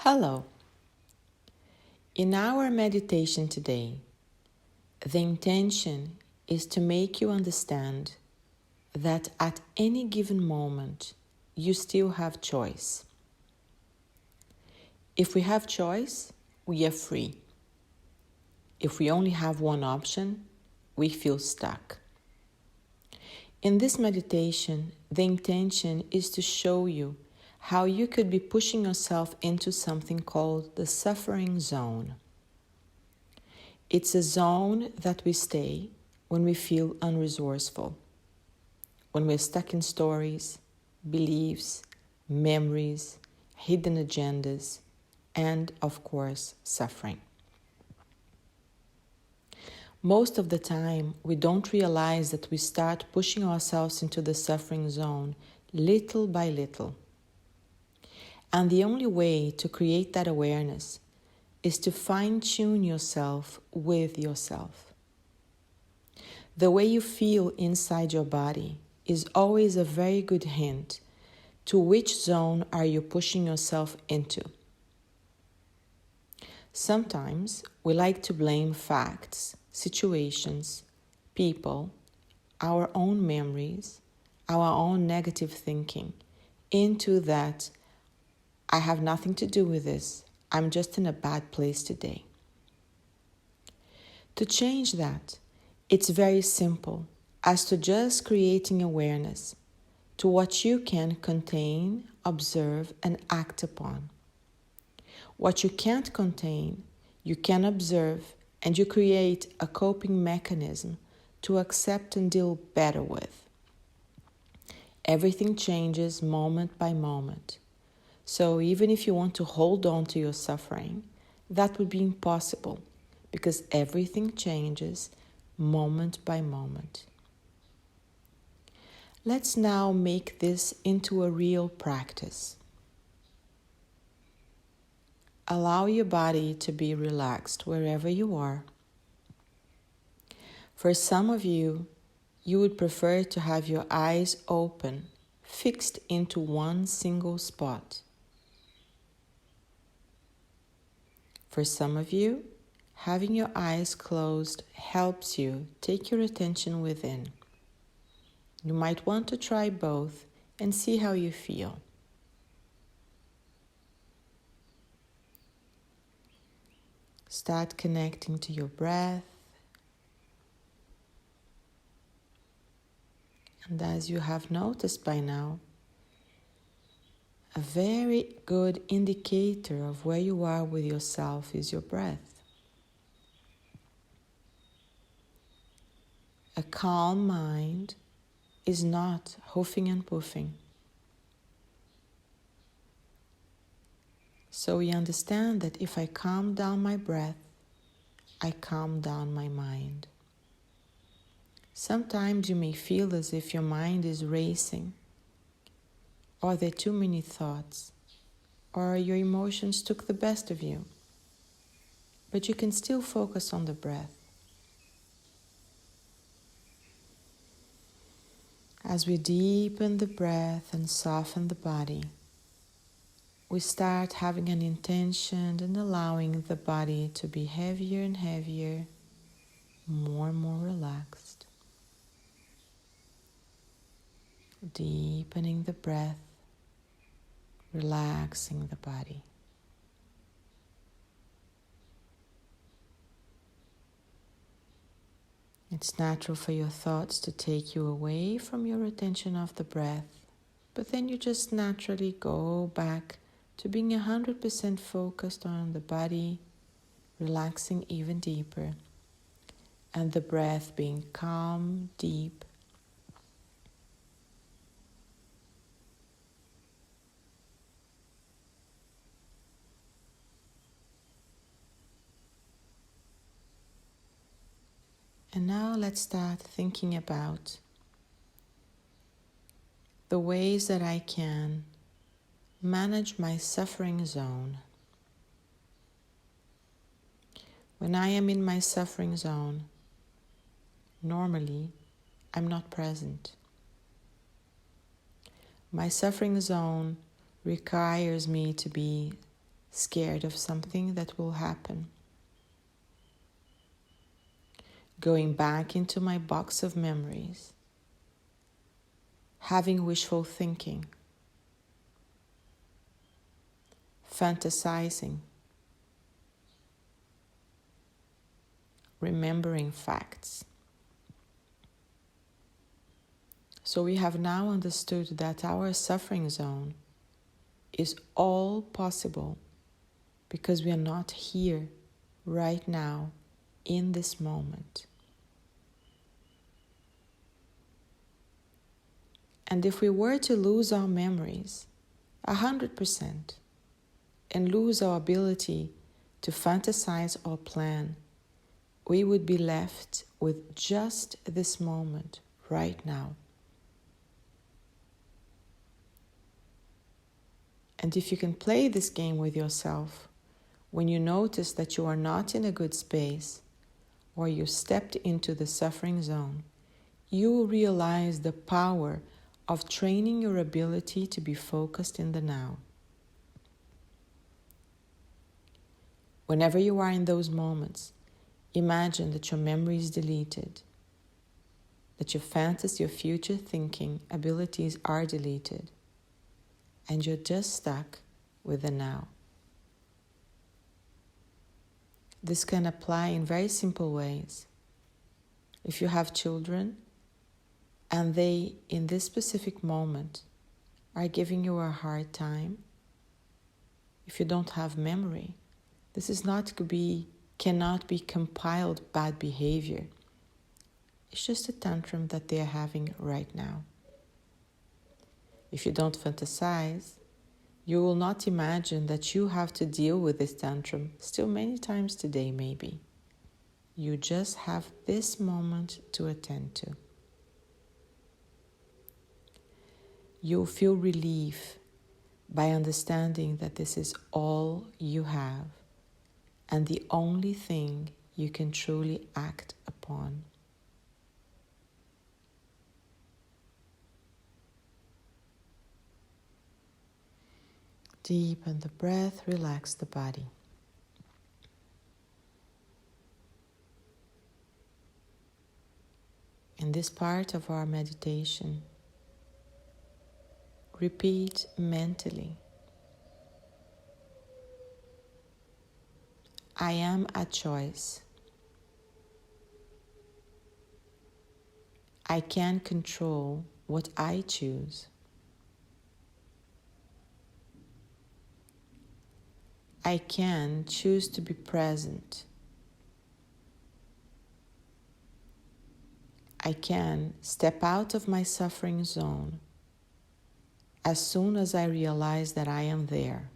Hello. In our meditation today, the intention is to make you understand that at any given moment, you still have choice. If we have choice, we are free. If we only have one option, we feel stuck. In this meditation, the intention is to show you how you could be pushing yourself into something called the suffering zone. It's a zone that we stay when we feel unresourceful, when we're stuck in stories, beliefs, memories, hidden agendas, and, of course, suffering. Most of the time, we don't realize that we start pushing ourselves into the suffering zone little by little. And the only way to create that awareness is to fine-tune yourself with yourself. The way you feel inside your body is always a very good hint to which zone are you pushing yourself into. Sometimes we like to blame facts, situations, people, our own memories, our own negative thinking into that I have nothing to do with this. I'm just in a bad place today. To change that, it's very simple as to just creating awareness to what you can contain, observe, and act upon. What you can't contain, you can observe, and you create a coping mechanism to accept and deal better with. Everything changes moment by moment. So even if you want to hold on to your suffering, that would be impossible because everything changes moment by moment. Let's now make this into a real practice. Allow your body to be relaxed wherever you are. For some of you, you would prefer to have your eyes open, fixed into one single spot. For some of you, having your eyes closed helps you take your attention within. You might want to try both and see how you feel. Start connecting to your breath. And as you have noticed by now, a very good indicator of where you are with yourself is your breath. A calm mind is not huffing and puffing. So we understand that if I calm down my breath, I calm down my mind. Sometimes you may feel as if your mind is racing, or there are too many thoughts, or your emotions took the best of you. But you can still focus on the breath. As we deepen the breath and soften the body, we start having an intention and allowing the body to be heavier and heavier, more and more relaxed. Deepening the breath, relaxing the body. It's natural for your thoughts to take you away from your attention of the breath, but then you just naturally go back to being 100% focused on the body, relaxing even deeper, and the breath being calm, deep. And now let's start thinking about the ways that I can manage my suffering zone. When I am in my suffering zone, normally I'm not present. My suffering zone requires me to be scared of something that will happen. Going back into my box of memories, having wishful thinking, fantasizing, remembering facts. So we have now understood that our suffering zone is all possible because we are not here right now in this moment. And if we were to lose our memories 100% and lose our ability to fantasize or plan, we would be left with just this moment right now. And if you can play this game with yourself, when you notice that you are not in a good space or you stepped into the suffering zone, you will realize the power of training your ability to be focused in the now. Whenever you are in those moments, imagine that your memory is deleted, that your fantasy, your future thinking abilities are deleted, and you're just stuck with the now. This can apply in very simple ways. If you have children and they, in this specific moment, are giving you a hard time, if you don't have memory, this is cannot be compiled bad behavior. It's just a tantrum that they are having right now. If you don't fantasize, you will not imagine that you have to deal with this tantrum still many times today, maybe. You just have this moment to attend to. You'll feel relief by understanding that this is all you have and the only thing you can truly act upon. Deepen the breath, relax the body. In this part of our meditation, repeat mentally, I am a choice. I can control what I choose. I can choose to be present. I can step out of my suffering zone as soon as I realize that I am there.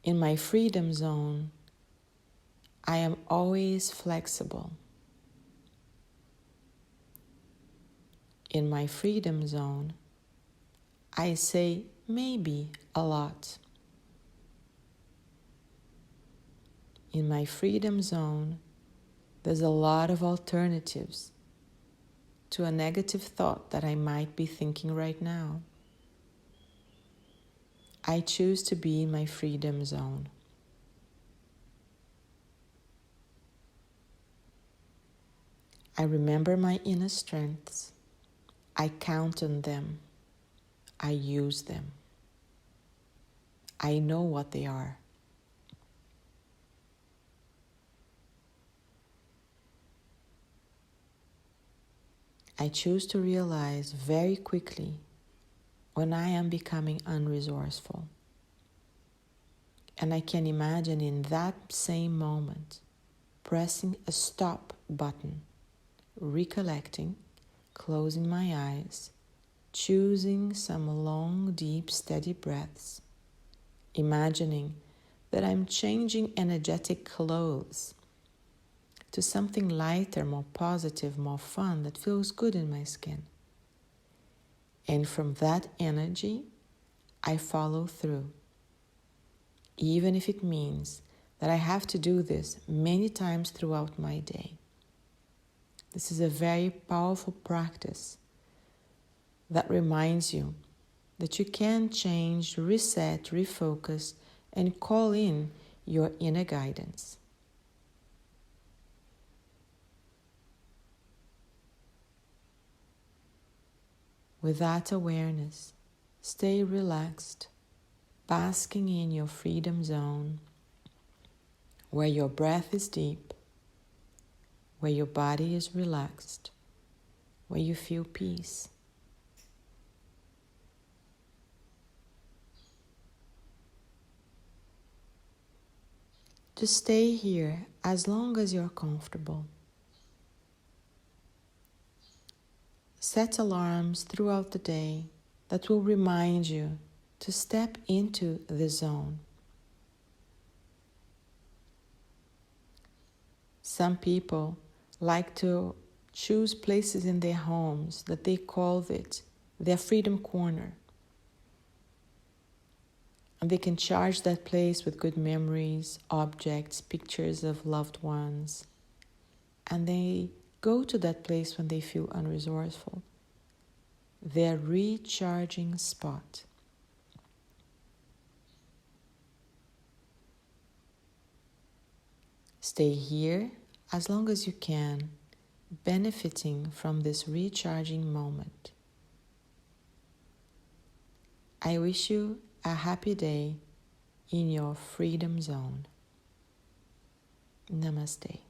In my freedom zone, I am always flexible. In my freedom zone, I say maybe a lot. In my freedom zone, there's a lot of alternatives to a negative thought that I might be thinking right now. I choose to be in my freedom zone. I remember my inner strengths. I count on them. I use them. I know what they are. I choose to realize very quickly when I am becoming unresourceful. And I can imagine in that same moment pressing a stop button, recollecting, closing my eyes, choosing some long, deep, steady breaths, imagining that I'm changing energetic clothes to something lighter, more positive, more fun, that feels good in my skin. And from that energy, I follow through, even if it means that I have to do this many times throughout my day. This is a very powerful practice that reminds you that you can change, reset, refocus, and call in your inner guidance. With that awareness, stay relaxed, basking in your freedom zone, where your breath is deep, where your body is relaxed, where you feel peace. Just stay here as long as you're comfortable. Set alarms throughout the day that will remind you to step into the zone. Some people like to choose places in their homes that they call it their freedom corner. And they can charge that place with good memories, objects, pictures of loved ones. And they go to that place when they feel unresourceful. Their recharging spot. Stay here as long as you can, benefiting from this recharging moment. I wish you a happy day in your freedom zone. Namaste.